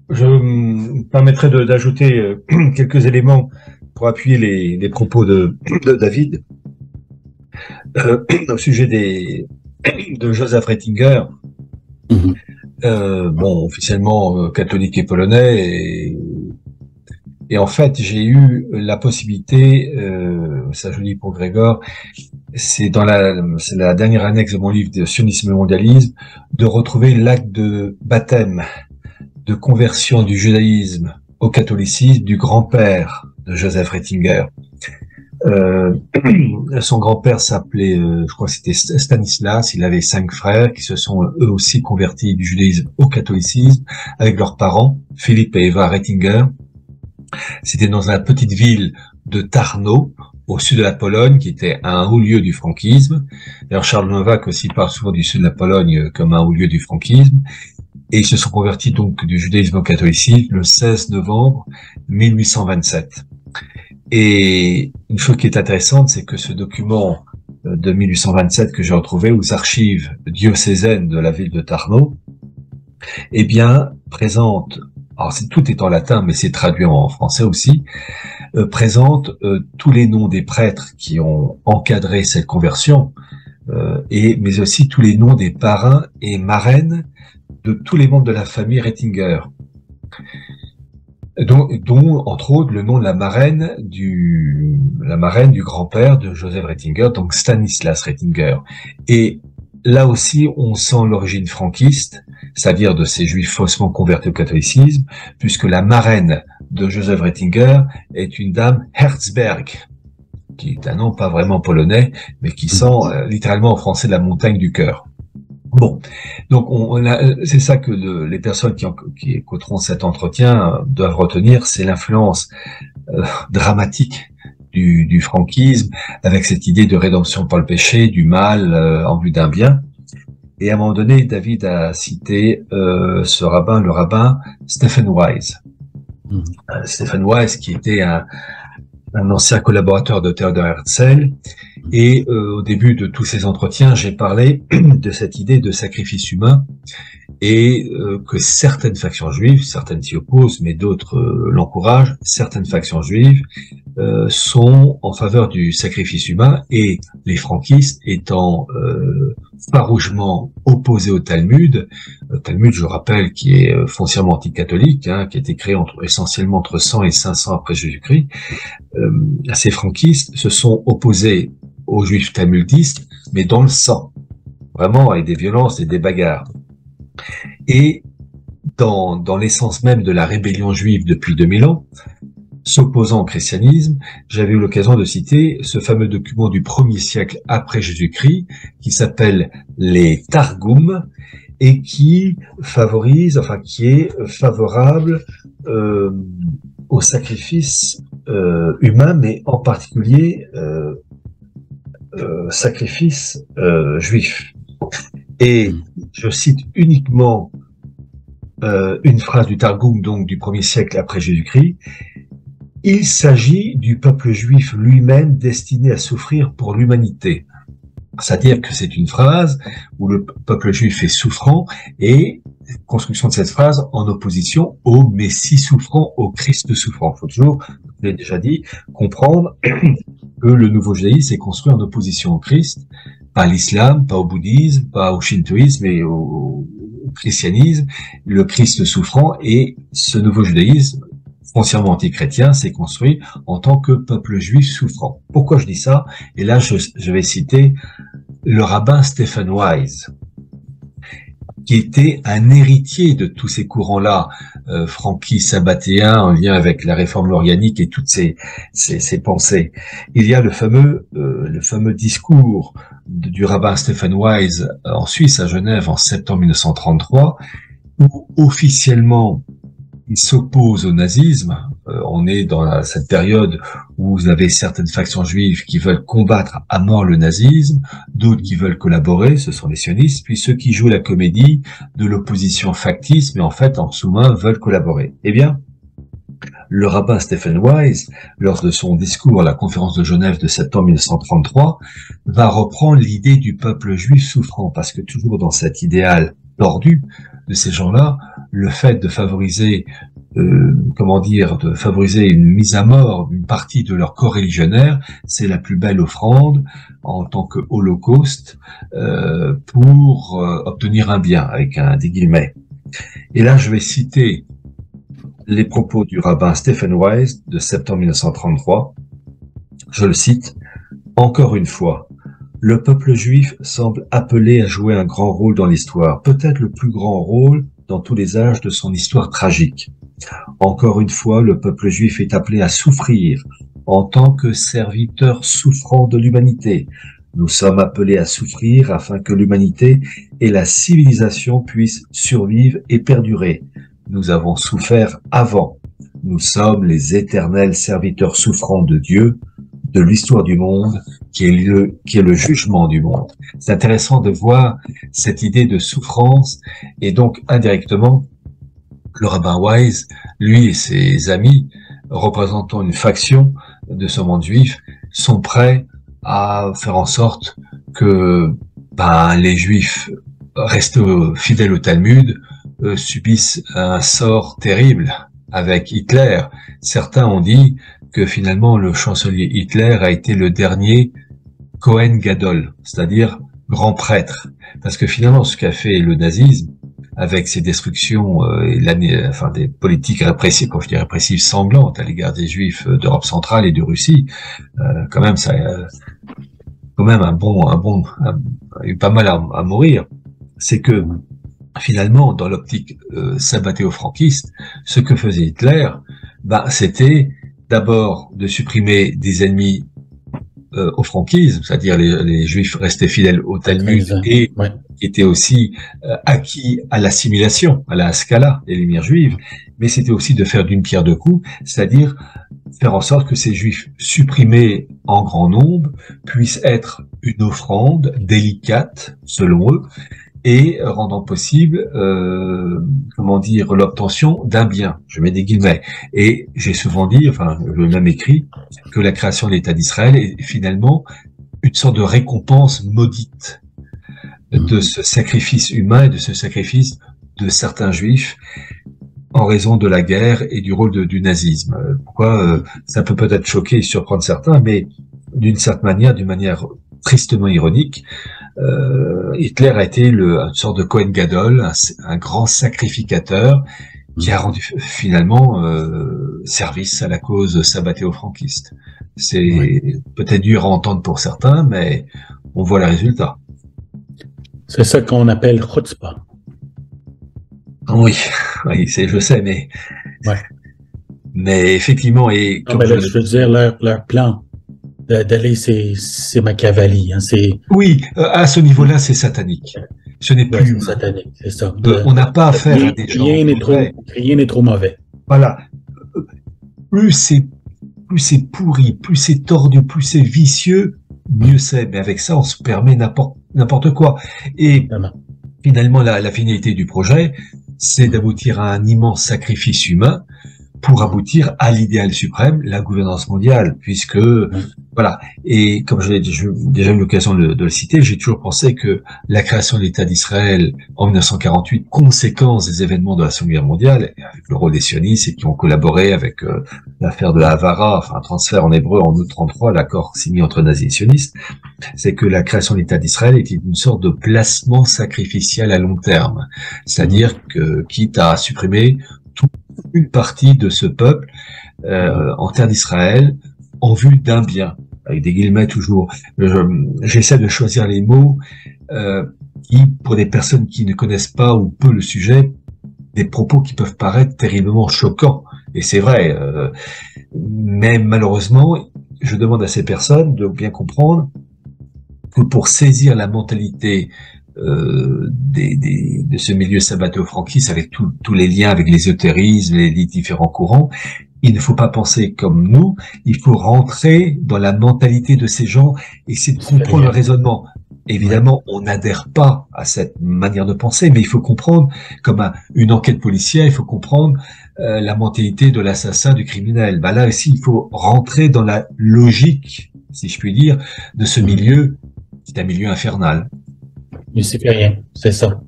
Je me permettrai d'ajouter quelques éléments pour appuyer les propos de David au sujet de Joseph Ratzinger. Mhm. Bon, officiellement catholique et polonais, et en fait, j'ai eu la possibilité, ça je dis pour Grégor, c'est la dernière annexe de mon livre de Sionisme et mondialisme, de retrouver l'acte de baptême, de conversion du judaïsme au catholicisme du grand-père de Joseph Ratzinger. Son grand-père s'appelait, je crois que c'était Stanislas, il avait 5 frères qui se sont eux aussi convertis du judaïsme au catholicisme avec leurs parents, Philippe et Eva Ratzinger. C'était dans la petite ville de Tarnów, au sud de la Pologne, qui était un haut lieu du franquisme. D'ailleurs, Charles Novak aussi parle souvent du sud de la Pologne comme un haut lieu du franquisme. Et ils se sont convertis donc du judaïsme au catholicisme le 16 novembre 1827. Et une chose qui est intéressante, c'est que ce document de 1827 que j'ai retrouvé aux archives diocésaines de la ville de Tarnów, eh bien, présente, alors tout est en latin, mais c'est traduit en français aussi, présente tous les noms des prêtres qui ont encadré cette conversion, mais aussi tous les noms des parrains et marraines de tous les membres de la famille Ratzinger, dont entre autres le nom de la marraine du grand-père de Joseph Ratzinger, donc Stanislas Ratzinger. Et là aussi, on sent l'origine franquiste, c'est-à-dire de ces juifs faussement convertis au catholicisme, puisque la marraine de Joseph Ratzinger est une dame Herzberg, qui est un nom pas vraiment polonais, mais qui sent littéralement en français la montagne du cœur. Bon, donc c'est ça que les personnes qui écouteront cet entretien doivent retenir, c'est l'influence dramatique du franquisme, avec cette idée de rédemption par le péché, du mal en vue d'un bien. Et à un moment donné, David a cité ce rabbin, le rabbin Stephen Wise. Stephen Wise, qui était un ancien collaborateur de Theodor Herzl. Et au début de tous ces entretiens, j'ai parlé de cette idée de sacrifice humain et que certaines factions juives, certaines s'y opposent, mais d'autres l'encouragent, certaines factions juives sont en faveur du sacrifice humain, et les franquistes étant farouchement opposés au Talmud. Le Talmud, je rappelle, qui est foncièrement anticatholique, qui a été créé essentiellement entre 100 et 500 après Jésus-Christ. Ces franquistes se sont opposés aux juifs talmudistes, mais dans le sang, vraiment avec des violences et des bagarres. Et dans l'essence même de la rébellion juive depuis 2000 ans, s'opposant au christianisme, j'avais eu l'occasion de citer ce fameux document du 1er siècle après Jésus-Christ, qui s'appelle les Targum, et qui est favorable au sacrifice humain, mais en particulier sacrifice juif. Et je cite uniquement une phrase du Targum, donc du 1er siècle après Jésus-Christ. Il s'agit du peuple juif lui-même destiné à souffrir pour l'humanité. C'est-à-dire que c'est une phrase où le peuple juif est souffrant, et construction de cette phrase en opposition au Messie souffrant, au Christ souffrant. Il faut toujours, je l'ai déjà dit, comprendre que le nouveau judaïsme est construit en opposition au Christ, pas à l'islam, pas au bouddhisme, pas au shintoïsme, mais au christianisme, le Christ souffrant, et ce nouveau judaïsme foncièrement antichrétien s'est construit en tant que peuple juif souffrant. Pourquoi je dis ça? Et là, je vais citer le rabbin Stephen Wise, qui était un héritier de tous ces courants-là, franquistes, sabbatéens, en lien avec la réforme lorianique et toutes ces pensées. Il y a le fameux discours du rabbin Stephen Wise en Suisse, à Genève, en septembre 1933, où officiellement il s'oppose au nazisme. On est dans cette période où vous avez certaines factions juives qui veulent combattre à mort le nazisme, d'autres qui veulent collaborer, ce sont les sionistes, puis ceux qui jouent la comédie de l'opposition factice, mais en fait, en sous-main, veulent collaborer. Eh bien, le rabbin Stephen Wise, lors de son discours à la conférence de Genève de septembre 1933, va reprendre l'idée du peuple juif souffrant, parce que toujours dans cet idéal tordu de ces gens-là, le fait de favoriser, comment dire, de favoriser une mise à mort d'une partie de leur corps religionnaire, c'est la plus belle offrande en tant que holocauste pour obtenir un bien, avec des guillemets. Et là, je vais citer les propos du rabbin Stephen Wise de septembre 1933. Je le cite. Encore une fois, le peuple juif semble appelé à jouer un grand rôle dans l'histoire, peut-être le plus grand rôle dans tous les âges de son histoire tragique. Encore une fois, le peuple juif est appelé à souffrir en tant que serviteur souffrant de l'humanité. Nous sommes appelés à souffrir afin que l'humanité et la civilisation puissent survivre et perdurer. Nous avons souffert avant. Nous sommes les éternels serviteurs souffrants de Dieu, de l'histoire du monde, qui est le jugement du monde. C'est intéressant de voir cette idée de souffrance, et donc indirectement, le rabbin Wise, lui et ses amis, représentant une faction de ce monde juif, sont prêts à faire en sorte que les juifs restent fidèles au Talmud, subissent un sort terrible avec Hitler. Certains ont dit que finalement le chancelier Hitler a été le dernier Kohen Gadol, c'est-à-dire grand prêtre, parce que finalement ce qu'a fait le nazisme avec ses destructions et des politiques répressives, quand je dis répressives, sanglantes à l'égard des Juifs d'Europe centrale et de Russie, quand même ça, quand même il y a eu pas mal à mourir. C'est que finalement, dans l'optique sabbatéo-franquiste, ce que faisait Hitler, c'était d'abord de supprimer des ennemis au franquisme, c'est-à-dire les Juifs restaient fidèles au Talmud et étaient aussi acquis à l'assimilation, à la Haskalah, les Lumières juives, mais c'était aussi de faire d'une pierre deux coups, c'est-à-dire faire en sorte que ces Juifs supprimés en grand nombre puissent être une offrande délicate, selon eux, et rendant possible, l'obtention d'un bien. Je mets des guillemets. Et j'ai souvent dit, je l'ai même écrit, que la création de l'État d'Israël est finalement une sorte de récompense maudite de ce sacrifice humain et de ce sacrifice de certains Juifs en raison de la guerre et du rôle du nazisme. Pourquoi ça peut peut-être choquer et surprendre certains, mais d'une manière tristement ironique, Hitler a été une sorte de Kohen Gadol, un grand sacrificateur qui a rendu finalement service à la cause sabbatéo-franquiste. C'est peut-être dur à entendre pour certains, mais on voit le résultat. C'est ça qu'on appelle chutzpah. Oui, je sais, mais mais effectivement, et non, mais là, je veux dire leur plan d'aller, c'est Machiavelli. Oui, à ce niveau-là, c'est satanique. Ce n'est plus humain. Satanique, c'est ça. On n'a pas affaire à des gens. Rien n'est trop mauvais. Voilà. Plus c'est pourri, plus c'est tordu, plus c'est vicieux, mieux c'est. Mais avec ça, on se permet n'importe quoi. Et finalement, la finalité du projet, c'est d'aboutir à un immense sacrifice humain pour aboutir à l'idéal suprême, la gouvernance mondiale, puisque voilà. Et comme j'ai déjà eu l'occasion de le citer, j'ai toujours pensé que la création de l'État d'Israël en 1948, conséquence des événements de la Seconde Guerre mondiale, avec le rôle des sionistes et qui ont collaboré avec l'affaire de Havara, un transfert en hébreu en août 33, l'accord signé entre nazis et sionistes, c'est que la création de l'État d'Israël était une sorte de placement sacrificiel à long terme, c'est-à-dire que quitte à supprimer une partie de ce peuple en terre d'Israël en vue d'un bien, avec des guillemets toujours. J'essaie de choisir les mots qui, pour des personnes qui ne connaissent pas ou peu le sujet, des propos qui peuvent paraître terriblement choquants. Et c'est vrai. Mais malheureusement, je demande à ces personnes de bien comprendre que pour saisir la mentalité de ce milieu sabbatéo-franquiste avec tous les liens avec l'ésotérisme, les différents courants, il ne faut pas penser comme nous, il faut rentrer dans la mentalité de ces gens et essayer de comprendre le raisonnement. Évidemment, on n'adhère pas à cette manière de penser, mais il faut comprendre, comme une enquête policière, il faut comprendre la mentalité de l'assassin, du criminel. Là aussi, il faut rentrer dans la logique, si je puis dire, de ce milieu qui est un milieu infernal. Luciférien, c'est ça.